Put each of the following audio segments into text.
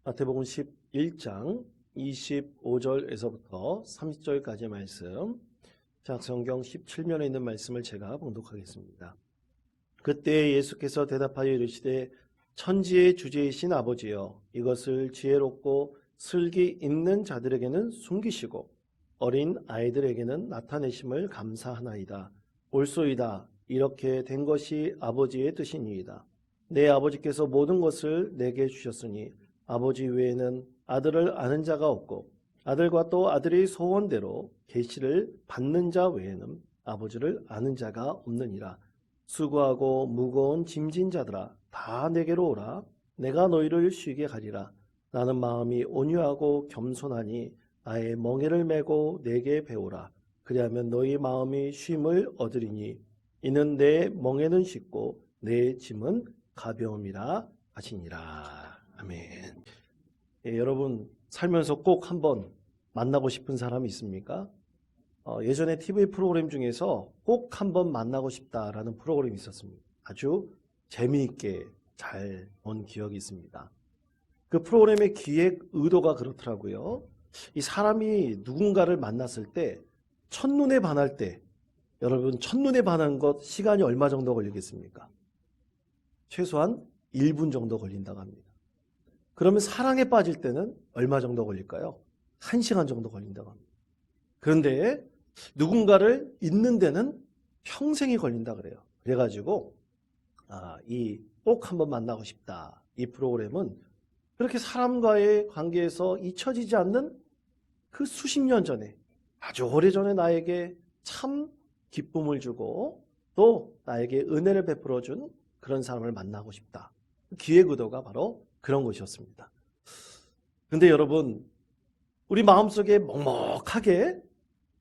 마태복음 11장 25절에서부터 30절까지의 말씀, 성경 17면에 있는 말씀을 제가 봉독하겠습니다. 그때 예수께서 대답하여 이르시되 천지의 주제이신 아버지여, 이것을 지혜롭고 슬기 있는 자들에게는 숨기시고 어린 아이들에게는 나타내심을 감사하나이다. 옳소이다. 이렇게 된 것이 아버지의 뜻이니이다. 내 아버지께서 모든 것을 내게 주셨으니 아버지 외에는 아들을 아는 자가 없고 아들과 또 아들의 소원대로 계시를 받는 자 외에는 아버지를 아는 자가 없느니라. 수고하고 무거운 짐진 자들아, 다 내게로 오라. 내가 너희를 쉬게 하리라. 나는 마음이 온유하고 겸손하니 나의 멍에를 메고 내게 배우라. 그리하면 너희 마음이 쉼을 얻으리니 이는 내 멍에는 쉽고 내 짐은 가벼움이라 하시니라. 아멘. 여러분 살면서 꼭 한번 만나고 싶은 사람이 있습니까? 예전에 TV 프로그램 중에서 꼭 한번 만나고 싶다라는 프로그램이 있었습니다. 아주 재미있게 잘 본 기억이 있습니다. 그 프로그램의 기획 의도가 그렇더라고요. 이 사람이 누군가를 만났을 때 첫눈에 반할 때, 여러분 첫눈에 반한 것 시간이 얼마 정도 걸리겠습니까? 최소한 1분 정도 걸린다고 합니다. 그러면 사랑에 빠질 때는 얼마 정도 걸릴까요? 1시간 정도 걸린다고 합니다. 그런데 누군가를 잊는 데는 평생이 걸린다 그래요. 그래가지고 이 꼭 한번 만나고 싶다. 이 프로그램은 그렇게 사람과의 관계에서 잊혀지지 않는 그 수십 년 전에, 아주 오래전에 나에게 참 기쁨을 주고 또 나에게 은혜를 베풀어 준 그런 사람을 만나고 싶다. 기획 의도가 바로 그런 것이었습니다. 근데 여러분, 우리 마음속에 먹먹하게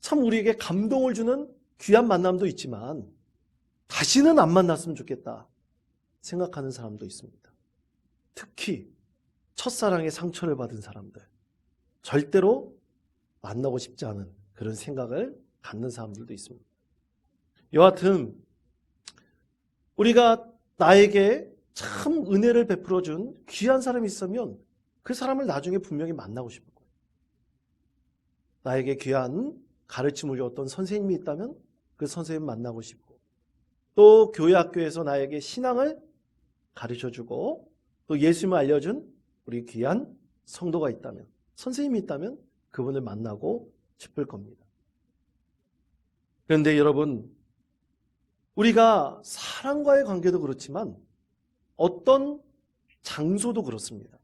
참 우리에게 감동을 주는 귀한 만남도 있지만 다시는 안 만났으면 좋겠다 생각하는 사람도 있습니다. 특히 첫사랑의 상처를 받은 사람들, 절대로 만나고 싶지 않은 그런 생각을 갖는 사람들도 있습니다. 여하튼 우리가 나에게 참 은혜를 베풀어 준 귀한 사람이 있으면 그 사람을 나중에 분명히 만나고 싶을 거예요. 나에게 귀한 가르침을 줬던 선생님이 있다면 그 선생님 만나고 싶고, 또 교회 학교에서 나에게 신앙을 가르쳐주고 또 예수님을 알려준 우리 귀한 성도가 있다면, 선생님이 있다면 그분을 만나고 싶을 겁니다. 그런데 여러분, 우리가 사람과의 관계도 그렇지만 어떤 장소도 그렇습니다.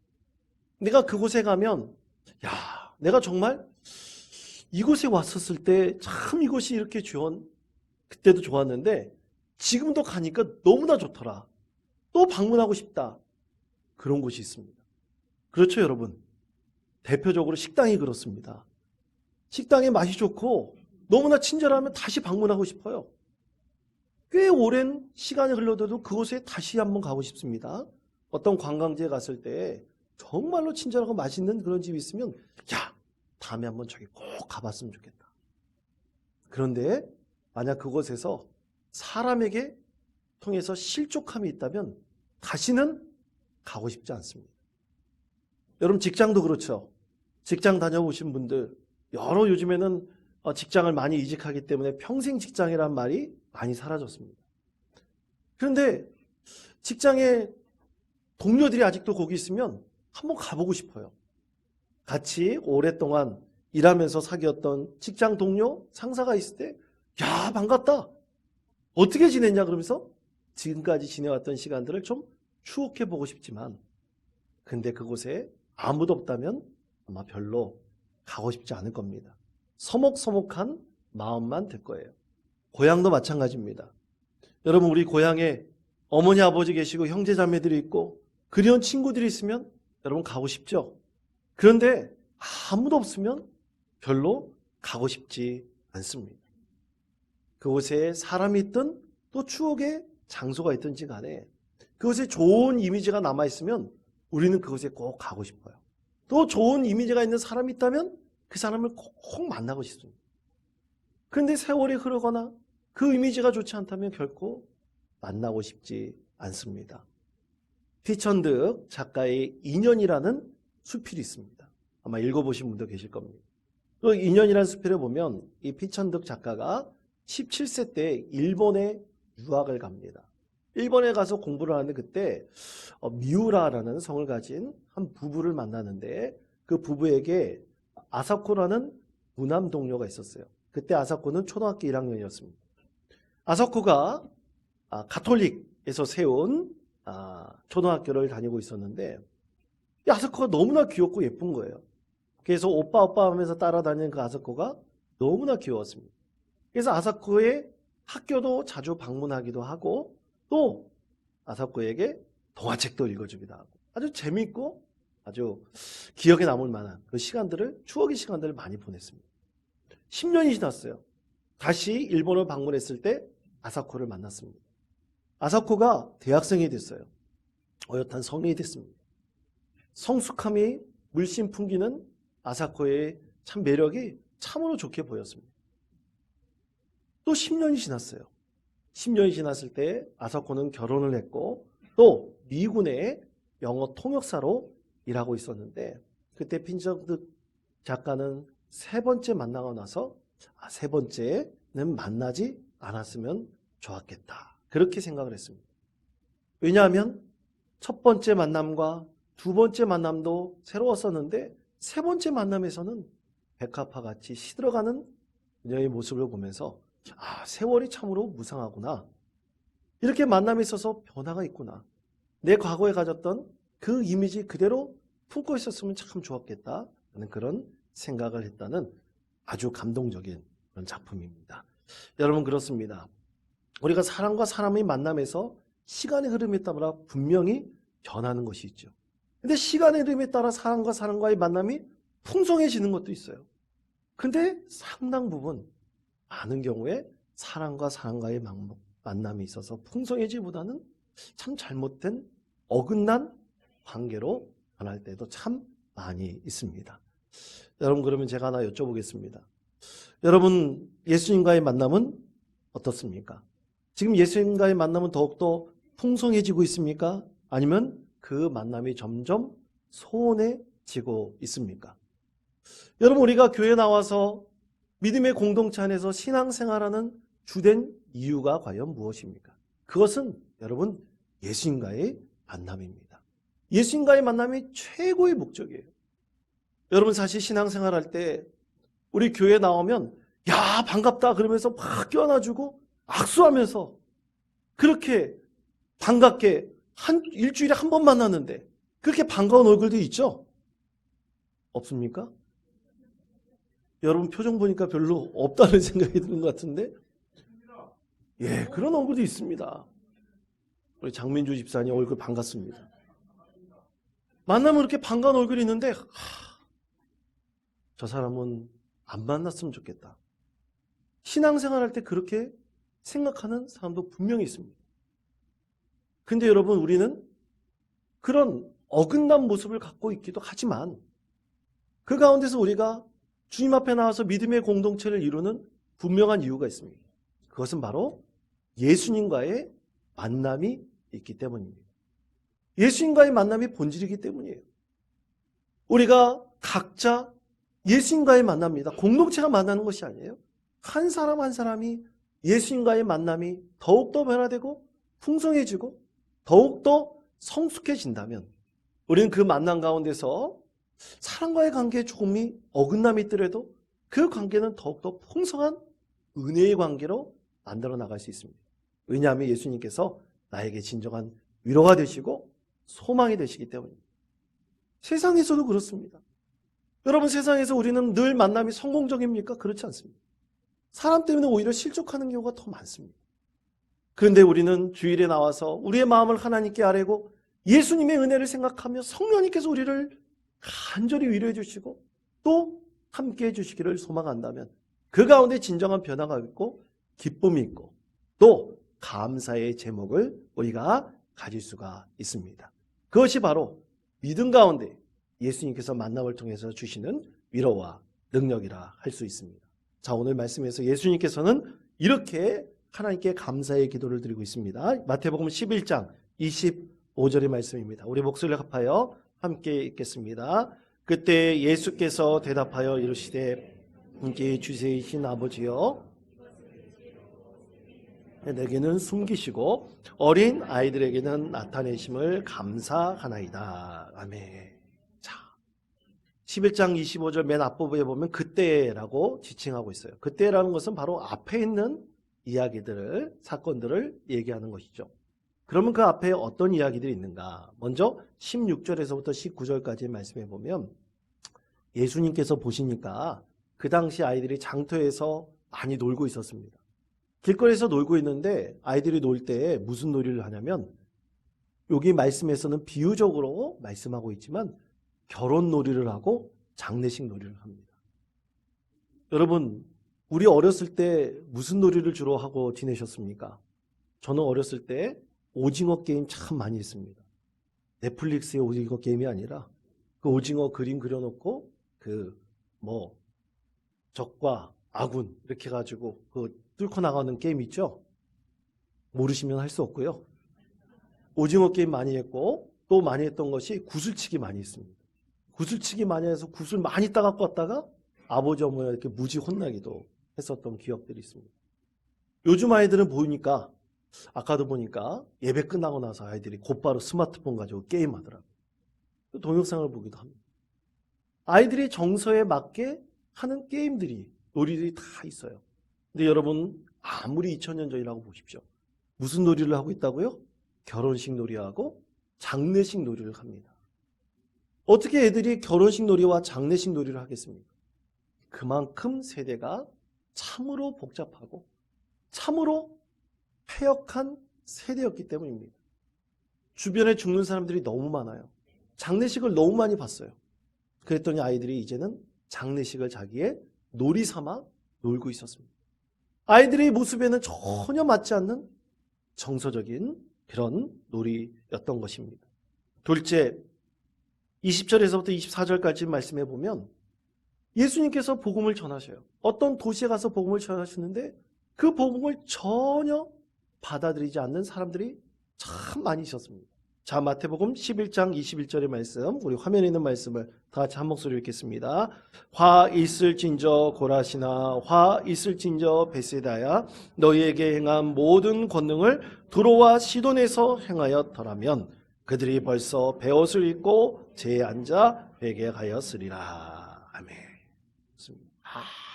내가 그곳에 가면 내가 정말 이곳에 왔었을 때 참 이곳이 이렇게 그때도 좋았는데 지금도 가니까 너무나 좋더라. 또 방문하고 싶다. 그런 곳이 있습니다. 그렇죠, 여러분? 대표적으로 식당이 그렇습니다. 식당의 맛이 좋고 너무나 친절하면 다시 방문하고 싶어요. 꽤 오랜 시간이 흘러도 그곳에 다시 한번 가고 싶습니다. 어떤 관광지에 갔을 때 정말로 친절하고 맛있는 그런 집이 있으면 다음에 한번 저기 꼭 가봤으면 좋겠다. 그런데 만약 그곳에서 사람에게 통해서 실족함이 있다면 다시는 가고 싶지 않습니다. 여러분 직장도 그렇죠. 직장 다녀보신 분들, 여러 요즘에는 직장을 많이 이직하기 때문에 평생 직장이란 말이 많이 사라졌습니다. 그런데 직장에 동료들이 아직도 거기 있으면 한번 가보고 싶어요. 같이 오랫동안 일하면서 사귀었던 직장 동료, 상사가 있을 때 반갑다. 어떻게 지냈냐 그러면서 지금까지 지내왔던 시간들을 좀 추억해보고 싶지만, 근데 그곳에 아무도 없다면 아마 별로 가고 싶지 않을 겁니다. 서먹서먹한 마음만 들 거예요. 고향도 마찬가지입니다. 여러분, 우리 고향에 어머니 아버지 계시고 형제 자매들이 있고 그리운 친구들이 있으면 여러분 가고 싶죠? 그런데 아무도 없으면 별로 가고 싶지 않습니다. 그곳에 사람이 있든 또 추억의 장소가 있든지 간에 그곳에 좋은 이미지가 남아있으면 우리는 그곳에 꼭 가고 싶어요. 또 좋은 이미지가 있는 사람이 있다면 그 사람을 꼭 만나고 싶습니다. 그런데 세월이 흐르거나 그 이미지가 좋지 않다면 결코 만나고 싶지 않습니다. 피천득 작가의 인연이라는 수필이 있습니다. 아마 읽어보신 분도 계실 겁니다. 그 인연이라는 수필을 보면 이 피천득 작가가 17세 때 일본에 유학을 갑니다. 일본에 가서 공부를 하는데 그때 미우라라는 성을 가진 한 부부를 만나는데 그 부부에게 아사코라는 무남 동료가 있었어요. 그때 아사코는 초등학교 1학년이었습니다. 아사코가 가톨릭에서 세운 초등학교를 다니고 있었는데 이 아사코가 너무나 귀엽고 예쁜 거예요. 그래서 오빠 오빠 하면서 따라다니는 그 아사코가 너무나 귀여웠습니다. 그래서 아사코의 학교도 자주 방문하기도 하고 또 아사코에게 동화책도 읽어주기도 하고 아주 재미있고 아주 기억에 남을 만한 그 시간들을 추억의 시간들을 많이 보냈습니다. 10년이 지났어요. 다시 일본을 방문했을 때 아사코를 만났습니다. 아사코가 대학생이 됐어요. 어엿한 성인이 됐습니다. 성숙함이 물씬 풍기는 아사코의 참 매력이 참으로 좋게 보였습니다. 또 10년이 지났어요. 10년이 지났을 때 아사코는 결혼을 했고 또 미군의 영어 통역사로 일하고 있었는데 그때 피천득 작가는 세 번째 만나고 나서 세 번째는 만나지 않았으면 좋았겠다. 그렇게 생각을 했습니다. 왜냐하면 첫 번째 만남과 두 번째 만남도 새로웠었는데 세 번째 만남에서는 백합화 같이 시들어가는 그녀의 모습을 보면서 세월이 참으로 무상하구나. 이렇게 만남에 있어서 변화가 있구나. 내 과거에 가졌던 그 이미지 그대로 품고 있었으면 참 좋았겠다 하는 그런 생각을 했다는 아주 감동적인 그런 작품입니다. 여러분 그렇습니다. 우리가 사람과 사람의 만남에서 시간의 흐름에 따라 분명히 변하는 것이 있죠. 근데 시간의 흐름에 따라 사람과 사람과의 만남이 풍성해지는 것도 있어요. 근데 상당 부분 많은 경우에 사람과 사람과의 만남이 있어서 풍성해지기보다는 참 잘못된 어긋난 관계로 변할 때도 참 많이 있습니다. 여러분 그러면 제가 하나 여쭤보겠습니다. 여러분 예수님과의 만남은 어떻습니까? 지금 예수님과의 만남은 더욱더 풍성해지고 있습니까? 아니면 그 만남이 점점 소원해지고 있습니까? 여러분 우리가 교회 나와서 믿음의 공동체 안에서 신앙생활하는 주된 이유가 과연 무엇입니까? 그것은 여러분 예수님과의 만남입니다. 예수님과의 만남이 최고의 목적이에요. 여러분 사실 신앙생활할 때 우리 교회 나오면 야 반갑다 그러면서 막 껴안아주고 악수하면서 그렇게 반갑게 일주일에 한 번 만났는데 그렇게 반가운 얼굴도 있죠? 없습니까? 여러분 표정 보니까 별로 없다는 생각이 드는 것 같은데 예, 그런 얼굴도 있습니다. 우리 장민주 집사님 얼굴 반갑습니다. 만나면 이렇게 반가운 얼굴이 있는데 저 사람은 안 만났으면 좋겠다. 신앙생활할 때 그렇게 생각하는 사람도 분명히 있습니다. 근데 여러분 우리는 그런 어긋난 모습을 갖고 있기도 하지만 그 가운데서 우리가 주님 앞에 나와서 믿음의 공동체를 이루는 분명한 이유가 있습니다. 그것은 바로 예수님과의 만남이 있기 때문입니다. 예수님과의 만남이 본질이기 때문이에요. 우리가 각자 예수님과의 만남입니다. 공동체가 만나는 것이 아니에요. 한 사람 한 사람이 예수님과의 만남이 더욱더 변화되고 풍성해지고 더욱더 성숙해진다면 우리는 그 만남 가운데서 사람과의 관계에 조금이 어긋남이 있더라도 그 관계는 더욱더 풍성한 은혜의 관계로 만들어 나갈 수 있습니다. 왜냐하면 예수님께서 나에게 진정한 위로가 되시고 소망이 되시기 때문입니다. 세상에서도 그렇습니다. 여러분 세상에서 우리는 늘 만남이 성공적입니까? 그렇지 않습니다. 사람 때문에 오히려 실족하는 경우가 더 많습니다. 그런데 우리는 주일에 나와서 우리의 마음을 하나님께 아뢰고 예수님의 은혜를 생각하며 성령님께서 우리를 간절히 위로해 주시고 또 함께 해주시기를 소망한다면 그 가운데 진정한 변화가 있고 기쁨이 있고 또 감사의 제목을 우리가 가질 수가 있습니다. 그것이 바로 믿음 가운데 예수님께서 만남을 통해서 주시는 위로와 능력이라 할 수 있습니다. 자, 오늘 말씀에서 예수님께서는 이렇게 하나님께 감사의 기도를 드리고 있습니다. 마태복음 11장 25절의 말씀입니다. 우리 목소리를 합하여 함께 읽겠습니다. 그때 예수께서 대답하여 이르시되 인자의 주제이신 아버지여, 내게는 숨기시고 어린 아이들에게는 나타내심을 감사하나이다. 아멘. 자, 11장 25절 맨 앞부분에 보면 그때라고 지칭하고 있어요. 그때라는 것은 바로 앞에 있는 이야기들을, 사건들을 얘기하는 것이죠. 그러면 그 앞에 어떤 이야기들이 있는가? 먼저 16절에서부터 19절까지 말씀해 보면 예수님께서 보시니까 그 당시 아이들이 장터에서 많이 놀고 있었습니다. 길거리에서 놀고 있는데 아이들이 놀 때 무슨 놀이를 하냐면, 여기 말씀에서는 비유적으로 말씀하고 있지만 결혼 놀이를 하고 장례식 놀이를 합니다. 여러분, 우리 어렸을 때 무슨 놀이를 주로 하고 지내셨습니까? 저는 어렸을 때 오징어 게임 참 많이 했습니다. 넷플릭스의 오징어 게임이 아니라 그 오징어 그림 그려놓고 적과 아군 이렇게 해가지고 뚫고 나가는 게임 있죠? 모르시면 할 수 없고요. 오징어 게임 많이 했고, 또 많이 했던 것이 구슬치기 많이 했습니다. 구슬치기 많이 해서 구슬 많이 따갖고 왔다가 아버지 어머니가 이렇게 무지 혼나기도 했었던 기억들이 있습니다. 요즘 아이들은 보니까, 아까도 보니까 예배 끝나고 나서 아이들이 곧바로 스마트폰 가지고 게임하더라고요. 동영상을 보기도 합니다. 아이들이 정서에 맞게 하는 게임들이, 놀이들이 다 있어요. 근데 여러분, 아무리 2000년 전이라고 보십시오. 무슨 놀이를 하고 있다고요? 결혼식 놀이하고 장례식 놀이를 합니다. 어떻게 애들이 결혼식 놀이와 장례식 놀이를 하겠습니까? 그만큼 세대가 참으로 복잡하고 참으로 패역한 세대였기 때문입니다. 주변에 죽는 사람들이 너무 많아요. 장례식을 너무 많이 봤어요. 그랬더니 아이들이 이제는 장례식을 자기의 놀이 삼아 놀고 있었습니다. 아이들의 모습에는 전혀 맞지 않는 정서적인 그런 놀이였던 것입니다. 둘째, 20절에서부터 24절까지 말씀해 보면 예수님께서 복음을 전하셔요. 어떤 도시에 가서 복음을 전하시는데 그 복음을 전혀 받아들이지 않는 사람들이 참 많이 있었습니다. 자, 마태복음 11장 21절의 말씀, 우리 화면에 있는 말씀을 다 같이 한 목소리로 읽겠습니다. 화 있을진저 고라시나 화 있을진저 베세다야, 너희에게 행한 모든 권능을 두로와 시돈에서 행하였더라면 그들이 벌써 베옷을 입고 제에 앉아 회개하였으리라. 아멘.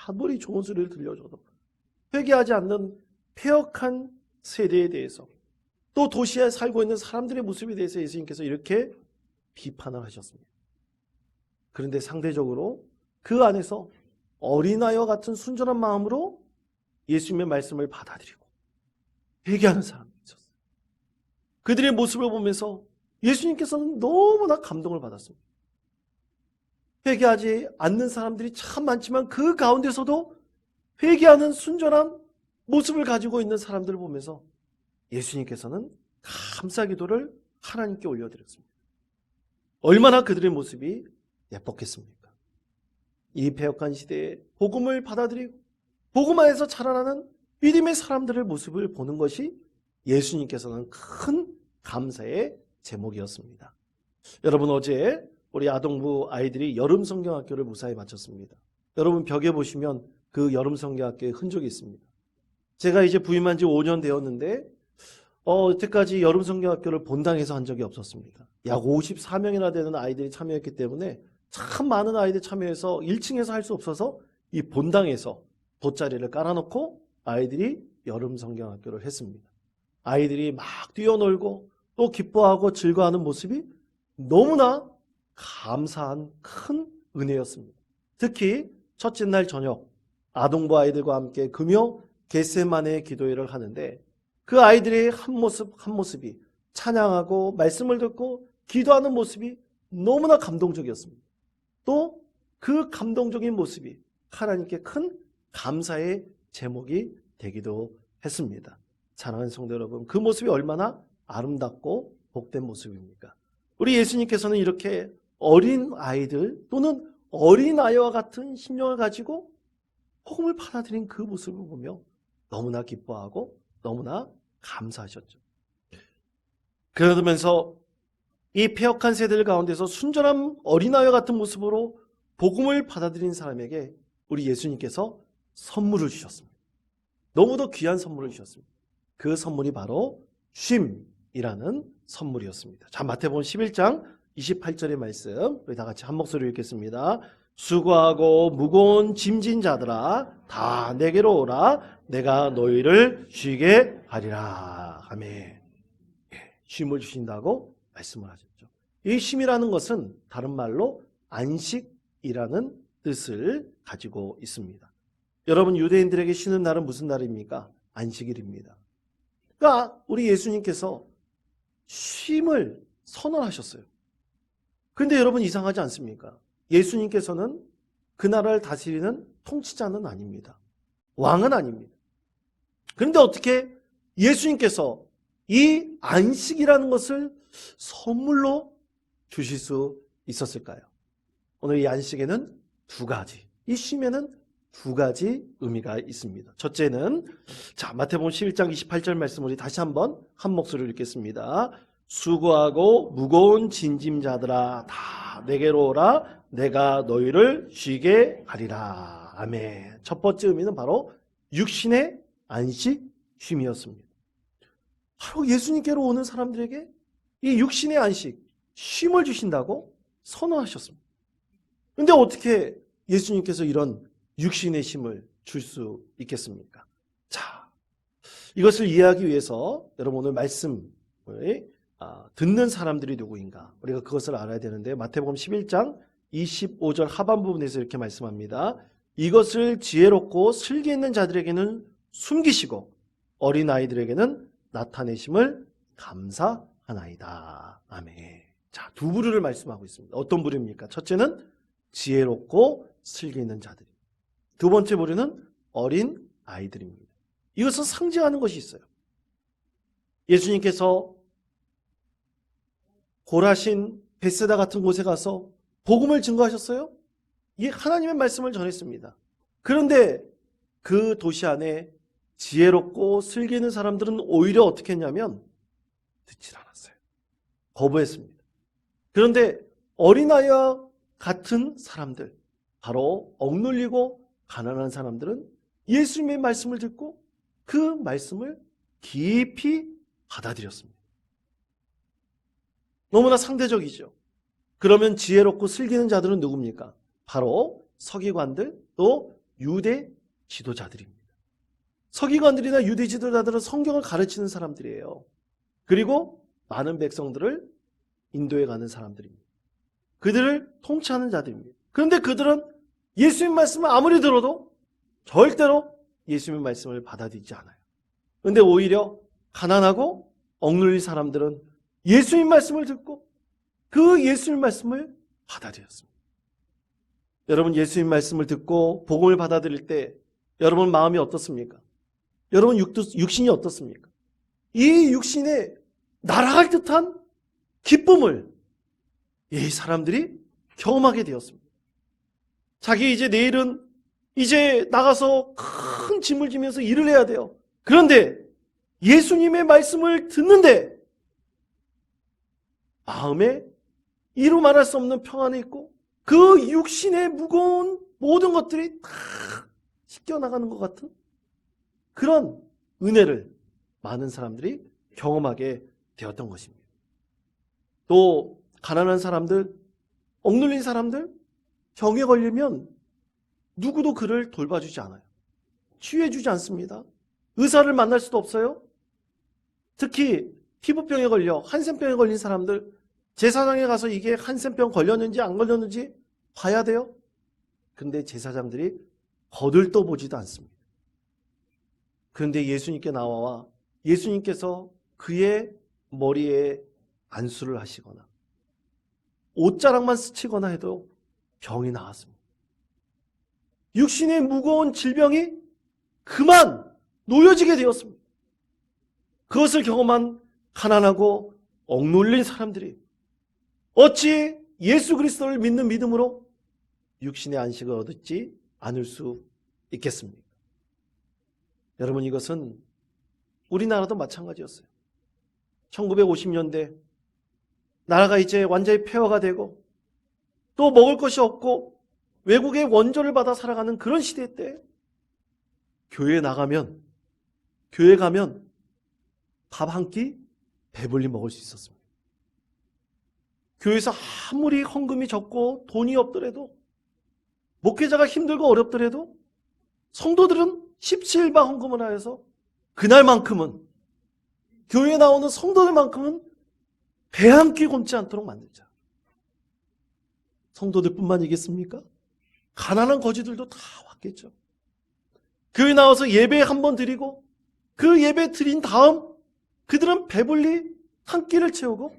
아무리 좋은 소리를 들려줘도 회개하지 않는 패역한 세대에 대해서, 또 도시에 살고 있는 사람들의 모습에 대해서 예수님께서 이렇게 비판을 하셨습니다. 그런데 상대적으로 그 안에서 어린아이와 같은 순전한 마음으로 예수님의 말씀을 받아들이고 회개하는 사람이 있었어요. 그들의 모습을 보면서 예수님께서는 너무나 감동을 받았습니다. 회개하지 않는 사람들이 참 많지만 그 가운데서도 회개하는 순전한 모습을 가지고 있는 사람들을 보면서 예수님께서는 감사 기도를 하나님께 올려드렸습니다. 얼마나 그들의 모습이 예뻤겠습니까? 이 패역한 시대에 복음을 받아들이고 복음 안에서 자라나는 믿음의 사람들의 모습을 보는 것이 예수님께서는 큰 감사의 제목이었습니다. 여러분, 어제 우리 아동부 아이들이 여름 성경학교를 무사히 마쳤습니다. 여러분, 벽에 보시면 그 여름 성경학교의 흔적이 있습니다. 제가 이제 부임한 지 5년 되었는데 여태까지 여름 성경학교를 본당에서 한 적이 없었습니다. 약 54명이나 되는 아이들이 참여했기 때문에 참 많은 아이들이 참여해서 1층에서 할 수 없어서 이 본당에서 돗자리를 깔아놓고 아이들이 여름 성경학교를 했습니다. 아이들이 막 뛰어놀고 또 기뻐하고 즐거워하는 모습이 너무나 감사한 큰 은혜였습니다. 특히 첫째 날 저녁 아동부 아이들과 함께 금요 겟세마네 기도회를 하는데 그 아이들의 한 모습 한 모습이 찬양하고 말씀을 듣고 기도하는 모습이 너무나 감동적이었습니다. 또 그 감동적인 모습이 하나님께 큰 감사의 제목이 되기도 했습니다. 사랑하는 성도 여러분, 그 모습이 얼마나 아름답고 복된 모습입니까? 우리 예수님께서는 이렇게 어린 아이들 또는 어린 아이와 같은 심령을 가지고 복음을 받아들인 그 모습을 보며 너무나 기뻐하고 너무나 감사하셨죠. 그러면서 이 패역한 세대들 가운데서 순전한 어린아이와 같은 모습으로 복음을 받아들인 사람에게 우리 예수님께서 선물을 주셨습니다. 너무도 귀한 선물을 주셨습니다. 그 선물이 바로 쉼이라는 선물이었습니다. 자, 마태복음 11장 28절의 말씀 우리 다 같이 한 목소리로 읽겠습니다. 수고하고 무거운 짐진 자들아 다 내게로 오라. 내가 너희를 쉬게 하리라. 아멘. 쉼을 주신다고 말씀을 하셨죠. 이 쉼이라는 것은 다른 말로 안식이라는 뜻을 가지고 있습니다. 여러분, 유대인들에게 쉬는 날은 무슨 날입니까? 안식일입니다. 그러니까 우리 예수님께서 쉼을 선언하셨어요. 그런데 여러분, 이상하지 않습니까? 예수님께서는 그 나라를 다스리는 통치자는 아닙니다. 왕은 아닙니다. 그런데 어떻게 예수님께서 이 안식이라는 것을 선물로 주실 수 있었을까요? 오늘 이 안식에는 두 가지, 이 쉼에는 두 가지 의미가 있습니다. 첫째는 자, 마태복음 11장 28절 말씀 우리 다시 한번 한 목소리로 읽겠습니다. 수고하고 무거운 짐짐자들아 다 내게로 오라. 내가 너희를 쉬게 하리라. 아멘. 첫 번째 의미는 바로 육신의 안식, 쉼이었습니다. 바로 예수님께로 오는 사람들에게 이 육신의 안식, 쉼을 주신다고 선언하셨습니다. 그런데 어떻게 예수님께서 이런 육신의 쉼을 줄 수 있겠습니까? 자, 이것을 이해하기 위해서 여러분 오늘 말씀을 듣는 사람들이 누구인가? 우리가 그것을 알아야 되는데 마태복음 11장 25절 하반 부분에서 이렇게 말씀합니다. 이것을 지혜롭고 슬기 있는 자들에게는 숨기시고 어린아이들에게는 나타내심을 감사하나이다. 아멘. 자, 두 부류를 말씀하고 있습니다. 어떤 부류입니까? 첫째는 지혜롭고 슬기 있는 자들. 두 번째 부류는 어린 아이들입니다. 이것은 상징하는 것이 있어요. 예수님께서 고라신, 벳세다 같은 곳에 가서 복음을 증거하셨어요? 이 하나님의 말씀을 전했습니다. 그런데 그 도시 안에 지혜롭고 슬기 있는 사람들은 오히려 어떻게 했냐면 듣질 않았어요. 거부했습니다. 그런데 어린아이와 같은 사람들, 바로 억눌리고 가난한 사람들은 예수님의 말씀을 듣고 그 말씀을 깊이 받아들였습니다. 너무나 상대적이죠. 그러면 지혜롭고 슬기 있는 자들은 누굽니까? 바로 서기관들, 또 유대 지도자들입니다. 서기관들이나 유대 지도자들은 성경을 가르치는 사람들이에요. 그리고 많은 백성들을 인도해 가는 사람들입니다. 그들을 통치하는 자들입니다. 그런데 그들은 예수님 말씀을 아무리 들어도 절대로 예수님의 말씀을 받아들이지 않아요. 그런데 오히려 가난하고 억눌린 사람들은 예수님 말씀을 듣고 그 예수님 말씀을 받아들였습니다. 여러분, 예수님 말씀을 듣고 복음을 받아들일 때 여러분 마음이 어떻습니까? 여러분 육신이 어떻습니까? 이 육신에 날아갈 듯한 기쁨을 이 사람들이 경험하게 되었습니다. 자기 이제 내일은 이제 나가서 큰 짐을 지면서 일을 해야 돼요. 그런데 예수님의 말씀을 듣는데 마음에 이루 말할 수 없는 평안이 있고 그 육신의 무거운 모든 것들이 다 씻겨나가는 것 같은 그런 은혜를 많은 사람들이 경험하게 되었던 것입니다. 또 가난한 사람들, 억눌린 사람들, 병에 걸리면 누구도 그를 돌봐주지 않아요. 치유해주지 않습니다. 의사를 만날 수도 없어요. 특히 피부병에 걸려 한센병에 걸린 사람들, 제사장에 가서 이게 한센병 걸렸는지 안 걸렸는지 봐야 돼요. 근데 제사장들이 거들떠보지도 않습니다. 그런데 예수님께 나와 예수님께서 그의 머리에 안수를 하시거나 옷자락만 스치거나 해도 병이 나았습니다. 육신의 무거운 질병이 그만 놓여지게 되었습니다. 그것을 경험한 가난하고 억눌린 사람들이 어찌 예수 그리스도를 믿는 믿음으로 육신의 안식을 얻지 않을 수 있겠습니까? 여러분, 이것은 우리나라도 마찬가지였어요. 1950년대 나라가 이제 완전히 폐허가 되고 또 먹을 것이 없고 외국의 원조를 받아 살아가는 그런 시대 때 교회 가면 밥 한 끼 배불리 먹을 수 있었습니다. 교회에서 아무리 헌금이 적고 돈이 없더라도, 목회자가 힘들고 어렵더라도 성도들은 십시일반 헌금을 하여서 그날만큼은, 교회에 나오는 성도들만큼은 배 한 끼 굶지 않도록 만들자. 성도들뿐만이겠습니까? 가난한 거지들도 다 왔겠죠. 교회 나와서 예배 한번 드리고 그 예배 드린 다음 그들은 배불리 한 끼를 채우고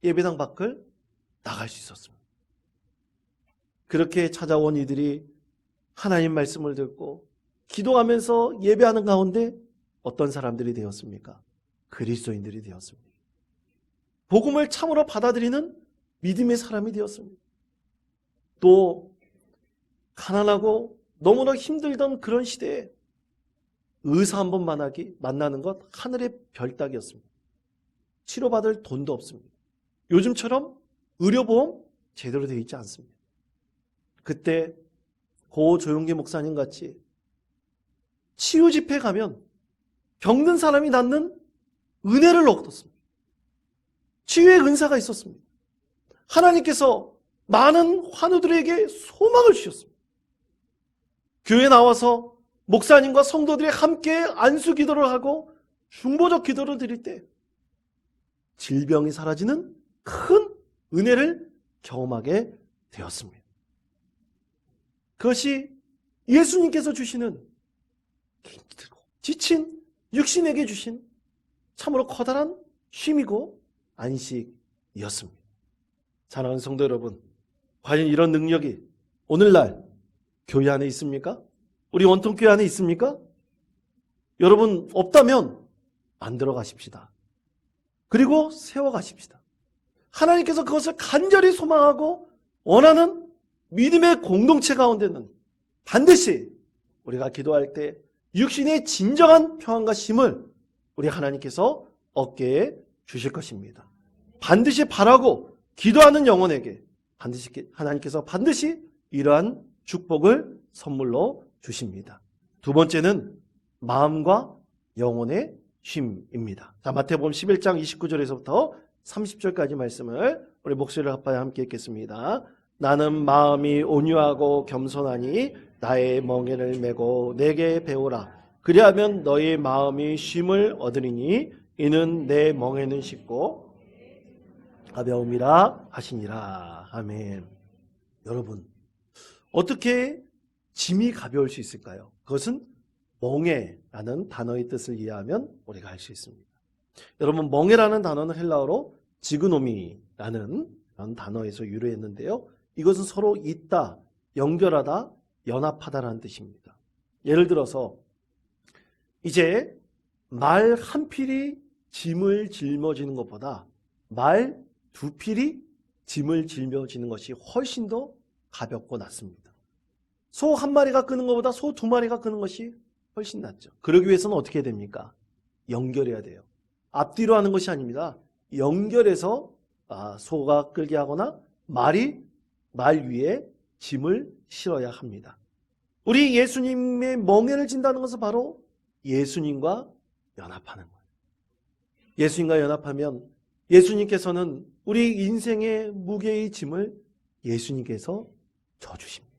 예배당 밖을 나갈 수 있었습니다. 그렇게 찾아온 이들이 하나님 말씀을 듣고 기도하면서 예배하는 가운데 어떤 사람들이 되었습니까? 그리스도인들이 되었습니다. 복음을 참으로 받아들이는 믿음의 사람이 되었습니다. 또 가난하고 너무나 힘들던 그런 시대에 의사 한 번 만나는 것 하늘의 별 따기였습니다. 치료받을 돈도 없습니다. 요즘처럼 의료보험 제대로 되어 있지 않습니다. 그때 고 조용기 목사님 같이 치유 집회 가면 병든 사람이 낫는 은혜를 얻었습니다. 치유의 은사가 있었습니다. 하나님께서 많은 환우들에게 소망을 주셨습니다. 교회에 나와서 목사님과 성도들이 함께 안수 기도를 하고 중보적 기도를 드릴 때 질병이 사라지는 큰 은혜를 경험하게 되었습니다. 그것이 예수님께서 주시는 힘들고 지친 육신에게 주신 참으로 커다란 쉼이고 안식이었습니다. 사랑하는 성도 여러분, 과연 이런 능력이 오늘날 교회 안에 있습니까? 우리 원통교회 안에 있습니까? 여러분 없다면 만들어 가십시다. 그리고 세워 가십시다. 하나님께서 그것을 간절히 소망하고 원하는 믿음의 공동체 가운데는 반드시 우리가 기도할 때 육신의 진정한 평안과 쉼을 우리 하나님께서 얻게 주실 것입니다. 반드시 바라고 기도하는 영혼에게 하나님께서 반드시 이러한 축복을 선물로 주십니다. 두 번째는 마음과 영혼의 쉼입니다. 자, 마태복음 11장 29절에서부터 30절까지 말씀을 우리 목소리를 합하여 함께 읽겠습니다. 나는 마음이 온유하고 겸손하니 나의 멍에를 메고 내게 배우라. 그리하면 너희 마음이 쉼을 얻으리니 이는 내 멍에는 쉽고 가벼움이라 하시니라. 아멘. 여러분, 어떻게 짐이 가벼울 수 있을까요? 그것은 멍에라는 단어의 뜻을 이해하면 우리가 알 수 있습니다. 여러분, 멍에라는 단어는 헬라어로 지그노미라는 그런 단어에서 유래했는데요. 이것은 서로 있다, 연결하다, 연합하다라는 뜻입니다. 예를 들어서 이제 말 한 필이 짐을 짊어지는 것보다 말 두 필이 짐을 짊어지는 것이 훨씬 더 가볍고 낫습니다. 소 한 마리가 끄는 것보다 소 두 마리가 끄는 것이 훨씬 낫죠. 그러기 위해서는 어떻게 해야 됩니까? 연결해야 돼요. 앞뒤로 하는 것이 아닙니다. 연결해서 소가 끌게 하거나 말이 말 위에 짐을 실어야 합니다. 우리 예수님의 멍에를 진다는 것은 바로 예수님과 연합하는 거예요. 예수님과 연합하면 예수님께서는 우리 인생의 무게의 짐을 예수님께서 져주십니다.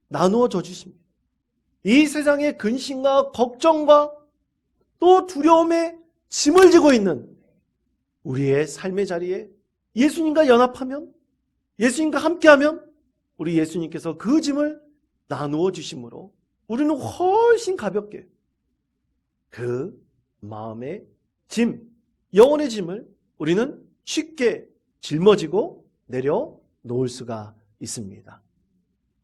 나누어 져주십니다. 이 세상의 근심과 걱정과 또 두려움에 짐을 지고 있는 우리의 삶의 자리에 예수님과 연합하면, 예수님과 함께하면 우리 예수님께서 그 짐을 나누어 주심으로 우리는 훨씬 가볍게 그 마음의 짐, 영혼의 짐을 우리는 쉽게 짊어지고 내려놓을 수가 있습니다.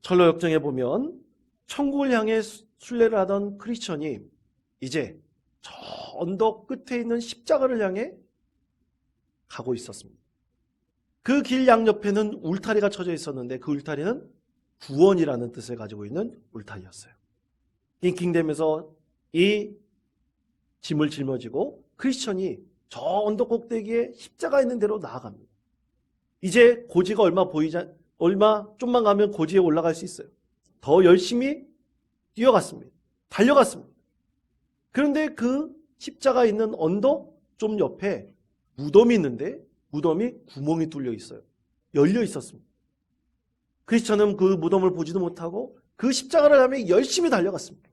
철로 역정에 보면 천국을 향해 순례를 하던 크리스천이 이제 저 언덕 끝에 있는 십자가를 향해 가고 있었습니다. 그 길 양옆에는 울타리가 쳐져 있었는데 그 울타리는 구원이라는 뜻을 가지고 있는 울타리였어요. 낑낑대면서 이 짐을 짊어지고 크리스천이 저 언덕 꼭대기에 십자가 있는 데로 나아갑니다. 이제 고지가 얼마 좀만 가면 고지에 올라갈 수 있어요. 더 열심히 뛰어갔습니다. 달려갔습니다. 그런데 그 십자가 있는 언덕 좀 옆에 무덤이 있는데 무덤이 구멍이 뚫려 있어요. 열려 있었습니다. 크리스천은 그 무덤을 보지도 못하고 그 십자가를 향해 열심히 달려갔습니다.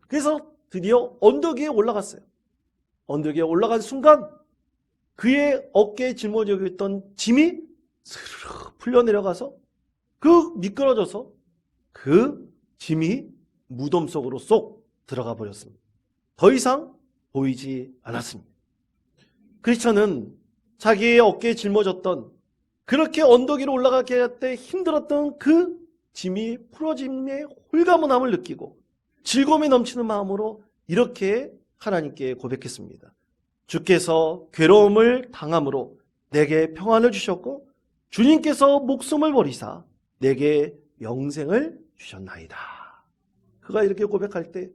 그래서 드디어 언덕 위에 올라갔어요. 언덕 위에 올라간 순간 그의 어깨에 짊어지고 있던 짐이 스르르 풀려 내려가서 미끄러져서 그 짐이 무덤 속으로 쏙 들어가 버렸습니다. 더 이상 보이지 않았습니다. 크리스천은 자기의 어깨에 짊어졌던 그렇게 언덕 위로 올라가게 할 때 힘들었던 그 짐이 풀어짐의 홀가분함을 느끼고 즐거움이 넘치는 마음으로 이렇게 하나님께 고백했습니다. 주께서 괴로움을 당함으로 내게 평안을 주셨고 주님께서 목숨을 버리사 내게 영생을 주셨나이다. 그가 이렇게 고백할 때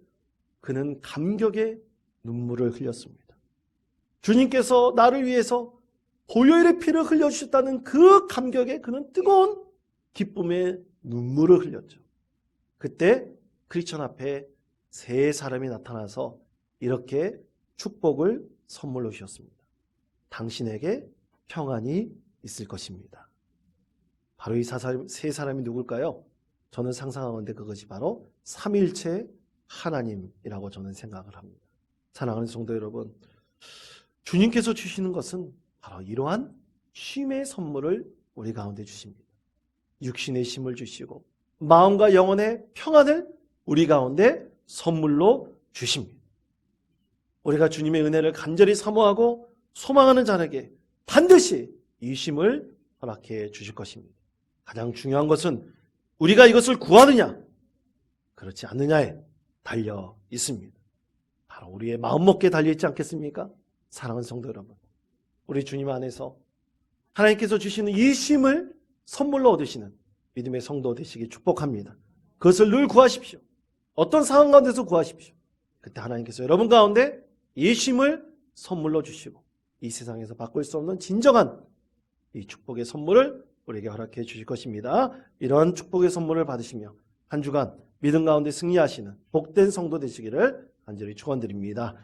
그는 감격의 눈물을 흘렸습니다. 주님께서 나를 위해서 보혈의 피를 흘려주셨다는 그 감격에 그는 뜨거운 기쁨의 눈물을 흘렸죠. 그때 크리스천 앞에 세 사람이 나타나서 이렇게 축복을 선물로 주셨습니다. 당신에게 평안이 있을 것입니다. 바로 이 세 사람이 누굴까요? 저는 상상하건대 그것이 바로 삼일체 하나님이라고 저는 생각을 합니다. 사랑하는 성도 여러분, 주님께서 주시는 것은 바로 이러한 쉼의 선물을 우리 가운데 주십니다. 육신의 쉼을 주시고 마음과 영혼의 평안을 우리 가운데 선물로 주십니다. 우리가 주님의 은혜를 간절히 사모하고 소망하는 자에게 반드시 이 쉼을 허락해 주실 것입니다. 가장 중요한 것은 우리가 이것을 구하느냐 그렇지 않느냐에 달려 있습니다. 바로 우리의 마음먹기에 달려 있지 않겠습니까? 사랑하는 성도 여러분, 우리 주님 안에서 하나님께서 주시는 이 쉼을 선물로 얻으시는 믿음의 성도 되시기 축복합니다. 그것을 늘 구하십시오. 어떤 상황 가운데서 구하십시오. 그때 하나님께서 여러분 가운데 이 쉼을 선물로 주시고 이 세상에서 바꿀 수 없는 진정한 이 축복의 선물을 우리에게 허락해 주실 것입니다. 이런 축복의 선물을 받으시며 한 주간 믿음 가운데 승리하시는 복된 성도 되시기를 간절히 축원드립니다.